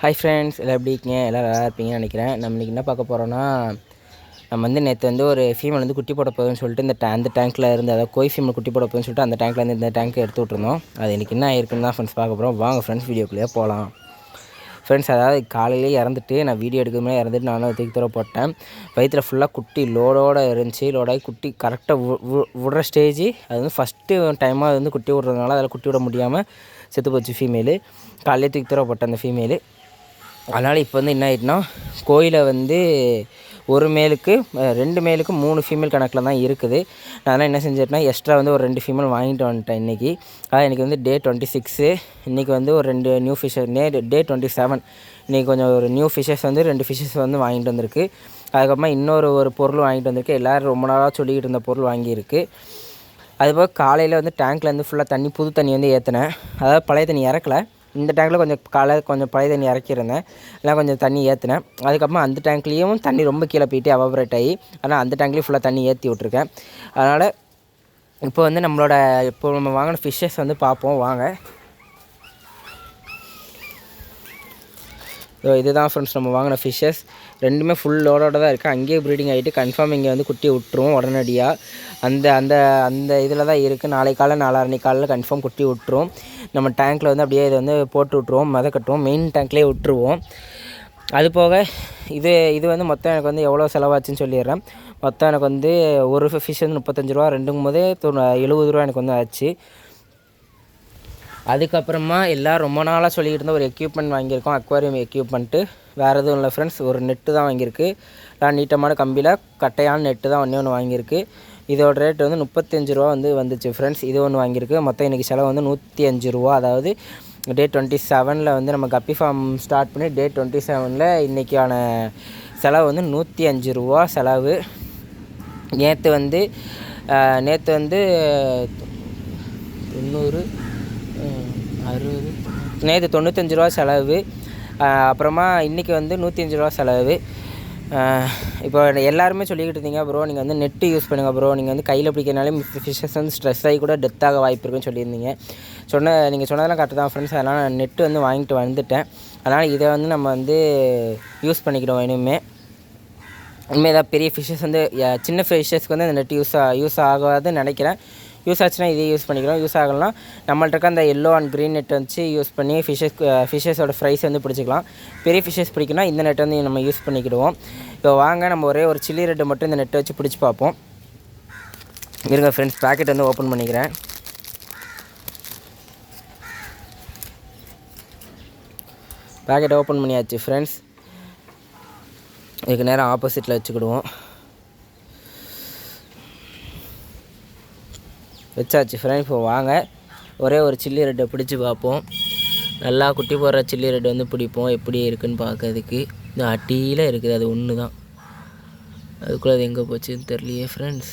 Hi friends, எல்லாம் எப்படி இருக்கீங்க? எல்லோரும் நல்லா இருப்பீங்கன்னு நினைக்கிறேன். நம்ம இன்றைக்கி என்ன பார்க்க போகிறோன்னா, நம்ம வந்து நேற்று வந்து ஒரு ஃபீமேல் வந்து குட்டி போட போகுதுன்னு சொல்லிட்டு அந்த டேங்க்கில் இருந்து, அதாவது கோய் ஃபீமேல் குட்டி போட போகுதுன்னு சொல்லிட்டு அந்த டேங்க்லேருந்து இந்த டேங்க் எடுத்து விட்ருந்தோம். அது இன்றைக்கி என்ன ஆயிருக்குன்னு தான் ஃப்ரெண்ட்ஸ் பார்க்க போகிறோம். வாங்க ஃப்ரெண்ட்ஸ், வீடியோக்குள்ளேயே போகலாம். ஃப்ரெண்ட்ஸ், அதாவது காலையிலே இறந்துட்டு நான் வீடியோ எடுக்கிறதுமே இறந்துட்டு நானும் தூக்கி தூர போட்டேன். வயிற்றில் ஃபுல்லாக குட்டி லோடோடு இருந்துச்சு. லோடாகி குட்டி கரெக்டாக விடுற ஸ்டேஜ். அது வந்து ஃபஸ்ட்டு டைமாக அது வந்து குட்டி விட்றதுனால அதில் குட்டி விட முடியாமல் செத்து போச்சு ஃபீமேலு. காலையிலே தூக்கி தூர போட்டேன் அந்த ஃபீமேலு. அதனால் இப்போ வந்து என்ன ஆகிட்டுனா, கோயிலை வந்து ஒரு மேலுக்கு 2 மேலுக்கு 3 ஃபீமேல் கணக்கில் தான் இருக்குது. நான் அதனால் என்ன செஞ்சிட்டேன்னா, எக்ஸ்ட்ரா வந்து ஒரு 2 ஃபீமேல் வாங்கிட்டு வந்துட்டேன் இன்றைக்கி. அதாவது இன்றைக்கி வந்து டே 26. இன்றைக்கி வந்து ஒரு 2 நியூ ஃபிஷ்ஷஸ், டே 27. இன்றைக்கி கொஞ்சம் ஒரு நியூ ஃபிஷ்ஷஸ் வந்து 2 ஃபிஷ்ஷஸ் வந்து வாங்கிட்டு வந்திருக்கு. அதுக்கப்புறமா ஒரு பொருள் வாங்கிட்டு வந்திருக்கு. எல்லோரும் ரொம்ப நாளாக சொல்லிக்கிட்டு இருந்த பொருள் வாங்கியிருக்கு. அதுபோக காலையில் வந்து டேங்க்லேருந்து ஃபுல்லாக தண்ணி, புது தண்ணி வந்து ஏற்றினேன். அதாவது பழைய தண்ணி இறக்கலை. இந்த டேங்க்கில் கொஞ்சம் பழைய தண்ணி இறக்கியிருந்தேன். எல்லாம் கொஞ்சம் தண்ணி ஏற்றினேன். அதுக்கப்புறமா அந்த டேங்க்லேயும் தண்ணி ரொம்ப கீழே போயிட்டு எவாபரேட் ஆகி, ஆனால் அந்த டேங்க்லேயும் ஃபுல்லாக தண்ணி ஏற்றி விட்ருக்கேன். அதனால் இப்போ வந்து நம்ம வாங்கின ஃபிஷ்ஷஸ் வந்து பார்ப்போம் வாங்க. இதுதான் ஃப்ரெண்ட்ஸ் நம்ம வாங்கின ஃபிஷ்ஷஸ். ரெண்டுமே ஃபுல் லோடோடு தான் இருக்குது. அங்கேயே ப்ரீடிங் ஆகிட்டு கன்ஃபார்ம் இங்கே வந்து குட்டி விட்டுருவோம் உடனடியாக. அந்த அந்த அந்த இதில் தான் இருக்குது. நாளைக்கு காலையில் 4:30 காலையில் கன்ஃபார்ம் குட்டி விட்டுருவோம். நம்ம டேங்க்கில் வந்து அப்படியே இதை வந்து போட்டு விட்ருவோம், கட்டுவோம். மெயின் டேங்க்லேயே விட்டுருவோம். அது போக இது வந்து மொத்தம் எனக்கு வந்து எவ்வளோ செலவாச்சுன்னு சொல்லிடுறேன். மொத்தம் எனக்கு வந்து ஒரு ஃபிஷ் வந்து 35 ரூபா, 2ங்கும் போது 70 ரூபா எனக்கு வந்து ஆச்சு. அதுக்கப்புறமா எல்லோரும் ரொம்ப நாளாக சொல்லிக்கிட்டு இருந்த ஒரு எக்யூப்மெண்ட் வாங்கியிருக்கோம், அக்வாரியம் எக்யூப்மெண்ட்டு. வேறு எதுவும் இல்லை ஃப்ரெண்ட்ஸ், ஒரு நெட்டு தான் வாங்கியிருக்கு. நீட்டமான கம்பியில் கட்டையான நெட்டு தான் ஒன்று வாங்கியிருக்கு. இதோட ரேட் வந்து 35 ரூபா வந்து வந்துச்சு ஃப்ரெண்ட்ஸ். இது ஒன்று வாங்கியிருக்கு. மொத்தம் இன்றைக்கி செலவு வந்து 105 ரூபா. அதாவது டே 27 வந்து நம்ம கப்பி ஃபார்ம் ஸ்டார்ட் பண்ணி டே 27 இன்றைக்கான செலவு வந்து 105 ரூபா செலவு. நேற்று வந்து 90, 60, நேற்று 95 ரூபா செலவு. அப்புறமா இன்றைக்கி வந்து 105 ரூபா செலவு. இப்போ எல்லாருமே சொல்லிக்கிட்டு இருந்தீங்க, ப்ரோ நீங்கள் வந்து நெட்டு யூஸ் பண்ணுங்கள் ப்ரோ, நீங்கள் வந்து கையில் பிடிக்கிறனாலே ஃபிஷ்ஷஸ் வந்து ஸ்ட்ரெஸ் ஆகி கூட டெத்தாக வாய்ப்பு இருக்குன்னு சொல்லியிருந்தீங்க. நீங்கள் சொன்னதெல்லாம் கரெக்டு தான் ஃப்ரெண்ட்ஸ். அதனால் நான் நெட்டு வந்து வாங்கிட்டு வந்துட்டேன். அதனால் இதை வந்து நம்ம வந்து யூஸ் பண்ணிக்கிடுவோம். இனிமேல் ஏதாவது பெரிய ஃபிஷ்ஷஸ் வந்து சின்ன ஃபிஷ்ஷஸ்க்கு வந்து அந்த நெட் யூஸ் ஆகாதுன்னு நினைக்கிறேன். யூஸ் ஆச்சுன்னா இதே யூஸ் பண்ணிக்கிறோம். யூஸ் ஆகலாம் நம்மள்ட்ட இருக்க அந்த எல்லோ அண்ட் க்ரீன் நெட் வச்சு யூஸ் பண்ணி ஃபிஷ்ஷஸோட ஃப்ரைஸ் வந்து பிடிச்சிக்கலாம். பெரிய ஃபிஷ்ஷஸ் பிடிக்குன்னா இந்த நெட் வந்து நம்ம யூஸ் பண்ணிக்கிடுவோம். இப்போ வாங்க நம்ம ஒரே ஒரு சில்லி ரெட்டை மட்டும் இந்த நெட்டை வச்சு பிடிச்சி பார்ப்போம். இருங்க ஃப்ரெண்ட்ஸ், பேக்கெட் வந்து ஓப்பன் பண்ணிக்கிறேன். பேக்கெட் ஓப்பன் பண்ணியாச்சு ஃப்ரெண்ட்ஸ். இதுக்கு நேரம் ஆப்போசிட்டில் வச்சுக்கிடுவோம். வச்சாச்சு ஃப்ரெண்ட்ஸ். இப்போ வாங்க ஒரே ஒரு சில்லி ரெட்டை பிடிச்சி பார்ப்போம். நல்லா குட்டி போடுற சில்லி ரெட்டை வந்து பிடிப்போம். எப்படி இருக்குதுன்னு பார்க்கறதுக்கு. இந்த அட்டியில் இருக்குது, அது ஒன்று தான். அதுக்குள்ளே அது எங்கே போச்சுன்னு தெரியலையே ஃப்ரெண்ட்ஸ்.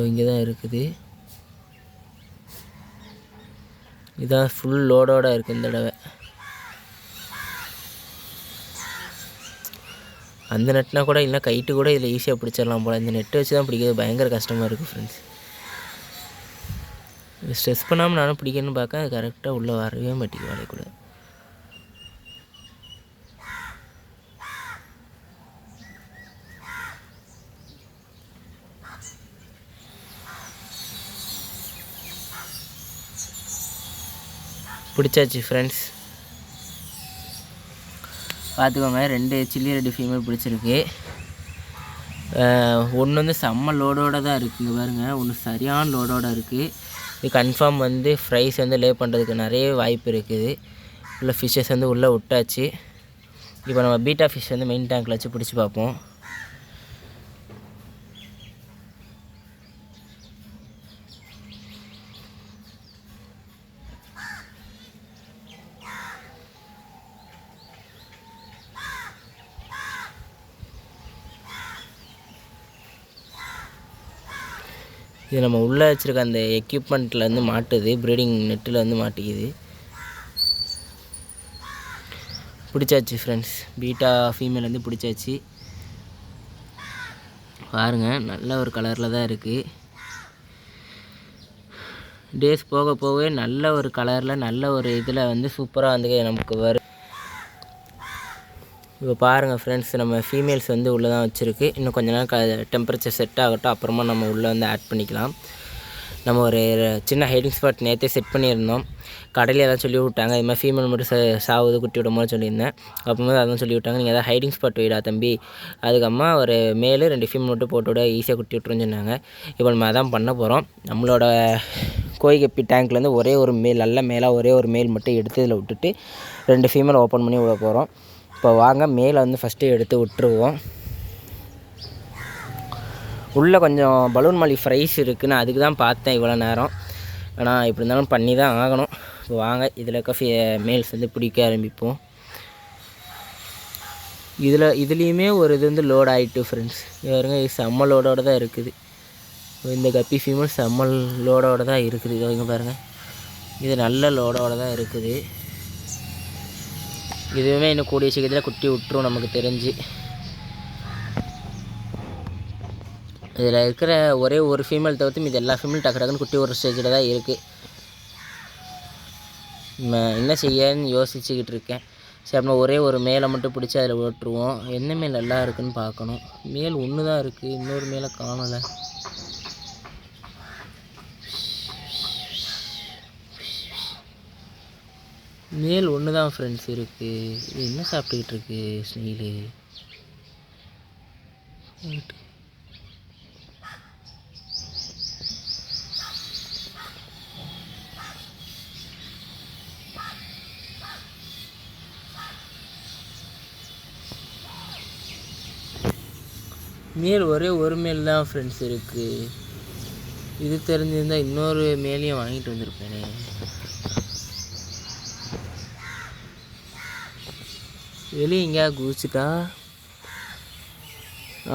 இங்கே தான் இருக்குது. இதுதான் ஃபுல் லோடோடு இருக்குது இந்த தடவை. அந்த நெட்னா கூட இல்லை, கைட்டு கூட இதில் ஈஸியாக பிடிச்சிடலாம் போல். இந்த நெட்டை வச்சு தான் பிடிக்கிறது பயங்கர கஷ்டமாக இருக்குது ஃப்ரெண்ட்ஸ். ஸ்ட்ரெஸ் பண்ணாமல் நானும் பிடிக்கணும்னு பார்க்க, அது கரெக்டாக உள்ளே வரவே மாட்டேங்குது வேலை கூட. பிடிச்சாச்சு ஃப்ரெண்ட்ஸ். பார்த்துக்கோங்க, 2 சில்லி ரெட்டு ஃபீமேல் பிடிச்சிருக்கு. ஒன்று வந்து செம்ம லோடோடு தான் இருக்குங்க பாருங்கள். ஒன்று சரியான லோடோடு இருக்குது. இது கன்ஃபார்ம் வந்து ஃப்ரைஸ் வந்து லே பண்ணுறதுக்கு நிறைய வாய்ப்பு இருக்குது. உள்ள ஃபிஷ்ஷஸ் வந்து உள்ளே விட்டாச்சு. இப்போ நம்ம பீட்டா ஃபிஷ் வந்து மெயின் டேங்க்கில் வச்சு பிடிச்சி பார்ப்போம். இது நம்ம உள்ளே வச்சுருக்க அந்த எக்யூப்மெண்ட்டில் வந்து மாட்டுது, ப்ரீடிங் நெட்டில் வந்து மாட்டிக்குது. பிடிச்சாச்சு ஃப்ரெண்ட்ஸ். பீட்டா ஃபீமேல் வந்து பிடிச்சாச்சு. பாருங்கள், நல்ல ஒரு கலரில் தான் இருக்குது. டேஸ் போக போகவே நல்ல ஒரு கலரில் நல்ல ஒரு இதில் வந்து சூப்பராக வந்து நமக்கு வரும். இப்போ பாருங்கள் ஃப்ரெண்ட்ஸ், நம்ம ஃபீமேல்ஸ் வந்து உள்ளே தான் வச்சுருக்கு. இன்னும் கொஞ்ச நேரம் டெம்பரேச்சர் செட் ஆகட்டும், அப்புறமா நம்ம உள்ளே வந்து ஆட் பண்ணிக்கலாம். நம்ம ஒரு சின்ன ஹைடிங் ஸ்பாட் நேற்றே செட் பண்ணியிருந்தோம். கடையில் எதாவது சொல்லி விட்டாங்க, இது மாதிரி ஃபீமேல் மட்டும் சாவுது குட்டி விடும்போது சொல்லியிருந்தேன். அப்போது அதான் சொல்லி விட்டாங்க, நீங்கள் எதாவது ஹைடிங் ஸ்பாட் வைடா தம்பி, அதுக்கு அம்மா ஒரு மேலு 2 ஃபீமேல் மட்டும் போட்டு விட ஈஸியாக குட்டி விட்டுருன்னு சொன்னாங்க. இப்போ நம்ம அதான் பண்ண போகிறோம். நம்மளோட கோழி கப்பி டேங்க்லேருந்து ஒரே ஒரு மேல், நல்ல மேலாக ஒரே ஒரு மேல் மட்டும் எடுத்து இதில் விட்டுட்டு 2 ஃபீமேல் ஓப்பன் பண்ணி விட போகிறோம். இப்போ வாங்க மேலே வந்து ஃபஸ்ட்டு எடுத்து விட்டுருவோம். உள்ளே கொஞ்சம் பலூன் மல்லி ஃப்ரைஸ் இருக்குதுன்னு அதுக்கு தான் பார்த்தேன் இவ்வளோ நேரம். ஆனால் இப்படி இருந்தாலும் பண்ணி தான் ஆகணும். இப்போ வாங்க இதில் இருக்க மேல்ஸ் வந்து பிடிக்க ஆரம்பிப்போம். இதுலேயுமே ஒரு இது வந்து லோட் ஆகிட்டு ஃப்ரெண்ட்ஸ். பாருங்க, இது செம்ம லோடோடு தான் இருக்குது. இந்த கப்பி ஃபீமேல் செம்ம லோடோடு தான் இருக்குது. இங்கே பாருங்கள், இது நல்ல லோடோடு தான் இருக்குது. இதுவுமே இன்னும் கூடிய சீக்கிரத்தில் குட்டி விட்டுரும் நமக்கு தெரிஞ்சு. இதில் இருக்கிற ஒரே ஒரு ஃபீமேல் தவிர்த்து இது எல்லா ஃபீமேல் டக்கு டக்குன்னு குட்டி ஒரு ஸ்டேஜில் தான் இருக்குது. என்ன செய்யன்னு யோசிச்சுக்கிட்டு இருக்கேன். சரி, அப்படின்னா ஒரே ஒரு மேலை மட்டும் பிடிச்சி அதில் விட்டுருவோம். என்ன மேல் நல்லா இருக்குதுன்னு பார்க்கணும். மேல் ஒன்று தான் இருக்குது, இன்னொரு மேலே காணலை. மேல் ஒன்று தான் ஃப்ரெண்ட்ஸ் இருக்குது. இது என்ன சாப்பிட்டுக்கிட்டு இருக்கு ஸ்னெயிலு? மேல் ஒரே ஒரு மேல் தான் ஃப்ரெண்ட்ஸ் இருக்குது. இது தெரிஞ்சிருந்தால் இன்னொரு மேலையும் வாங்கிட்டு வந்திருப்பேனே. வெளியே எங்கேயா குதிச்சுட்டா?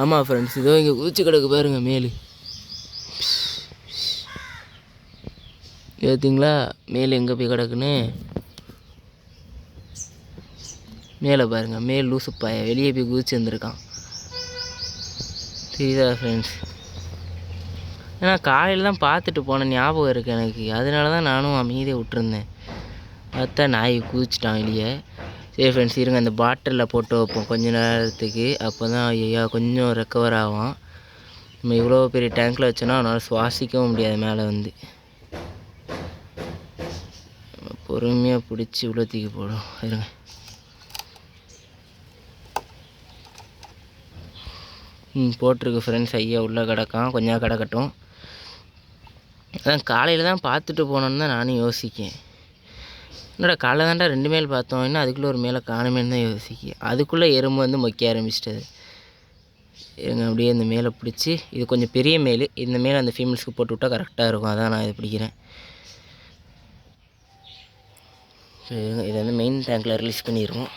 ஆமாம் ஃப்ரெண்ட்ஸ், இதோ இங்கே குதிச்சு கிடக்கு பாருங்கள் மேல். ஏற்றிங்களா மேல் எங்கே போய் கிடக்குன்னு? மேலே பாருங்கள், மேல் லூசு பாய வெளியே போய் குதிச்சு வந்துருக்கான். தெரியுதா ஃப்ரெண்ட்ஸ்? ஏன்னா காலையில் தான் பார்த்துட்டு போனேன், ஞாபகம் இருக்குது எனக்கு. அதனால தான் நானும் அமைதியை விட்டுருந்தேன். பார்த்தா நாய் குதிச்சிட்டான் வெளியே. சரி ஃப்ரெண்ட்ஸ், இருங்க அந்த பாட்டிலில் போட்டு வைப்போம் கொஞ்ச நேரத்துக்கு. அப்போ தான் ஐயா கொஞ்சம் ரெக்கவர் ஆகும். நம்ம இவ்வளோ பெரிய டேங்க்கில் வச்சோன்னா அவனால் சுவாசிக்கவும் முடியாது. மேலே வந்து பொறுமையாக பிடிச்சி இவ்வளோ தூக்கி போடும். இருங்க, போட்டிருக்கு ஃப்ரெண்ட்ஸ். ஐயா உள்ளே கிடக்கான், கொஞ்சம் கிடக்கட்டும். அதான் காலையில் தான் பார்த்துட்டு போனோன்னு தான் நானும் யோசிக்கேன். என்னடா காலைல தான்டா 2 மேல் பார்த்தோம், இன்னும் அதுக்குள்ளே ஒரு மேலே காணுமேன்னு தான் யோசிக்கேன். அதுக்குள்ளே எறும்பு வந்து மொக்க ஆரம்பிச்சிட்டது. இருங்க அப்படியே இந்த மேலே பிடிச்சி, இது கொஞ்சம் பெரிய மேல், இந்த மேலே அந்த ஃபீமேல்ஸ்க்கு போட்டு விட்டால் கரெக்டாக இருக்கும். அதான் நான் இதை பிடிக்கிறேன். இருங்க, இதை வந்து மெயின் டேங்கில் ரிலீஸ் பண்ணிடுவோம்.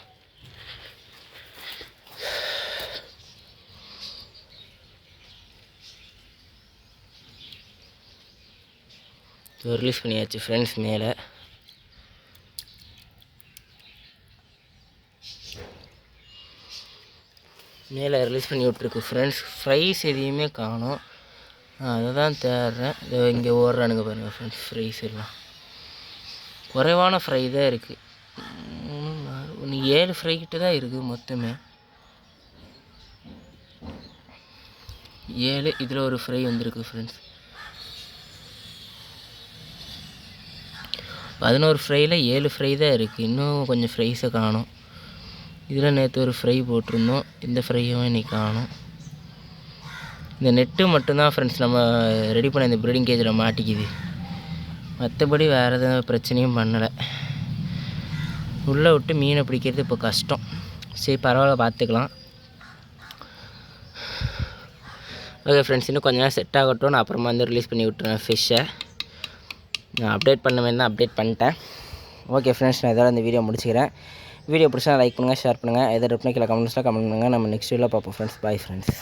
ரிலீஸ் பண்ணியாச்சு ஃப்ரெண்ட்ஸ். மேலே ரிலீஸ் பண்ணி விட்ருக்கு ஃப்ரெண்ட்ஸ். ஃப்ரைஸ் எதையுமே காணும், அதை தான் தேடுறேன். இங்கே ஓடுறானுங்க பாருங்கள் ஃப்ரெண்ட்ஸ். ஃப்ரைஸ் எல்லாம் குறைவான ஃப்ரை தான் இருக்குது. 7 ஃப்ரை கிட்ட தான் இருக்குது மொத்தமே. 7, இதில் ஒரு ஃப்ரை வந்திருக்கு ஃப்ரெண்ட்ஸ். 11 ஃப்ரையில் 7 ஃப்ரை தான் இருக்குது. இன்னும் கொஞ்சம் ஃப்ரைஸை காணும். இதில் நேற்று ஒரு ஃப்ரை போட்டிருந்தோம், இந்த ஃப்ரையும் இன்றைக்கி காணும். இந்த நெட்டு மட்டும்தான் ஃப்ரெண்ட்ஸ் நம்ம ரெடி பண்ண இந்த ப்ரீடிங் கேஜில் மாட்டிக்குது. மற்றபடி வேறு எதுவும் பிரச்சனையும் பண்ணலை. உள்ளே விட்டு மீனை பிடிக்கிறது இப்போ கஷ்டம். சரி பரவாயில்ல, பார்த்துக்கலாம். ஓகே ஃப்ரெண்ட்ஸ், இன்னும் கொஞ்சம் நேரம் செட் ஆகட்டும். நான் அப்புறமா வந்து ரிலீஸ் பண்ணி விட்டுருவேன் ஃபிஷ்ஷை. நான் அப்டேட் பண்ண மாதிரி தான் அப்டேட் பண்ணிட்டேன். ஓகே ஃப்ரெண்ட்ஸ், நான் இதோட இந்த வீடியோ முடிச்சுக்கிறேன். வீடியோ பிடிச்சா லைக் பண்ணுங்கள், ஷேர் பண்ணுங்கள். எதாவது ரிப்ளை கீழே கமெண்ட்ஸில் கமெண்ட் பண்ணுங்கள். நம்ம நெக்ஸ்ட் வீடியோவில் பார்ப்போம் ஃப்ரெண்ட்ஸ். Bye friends.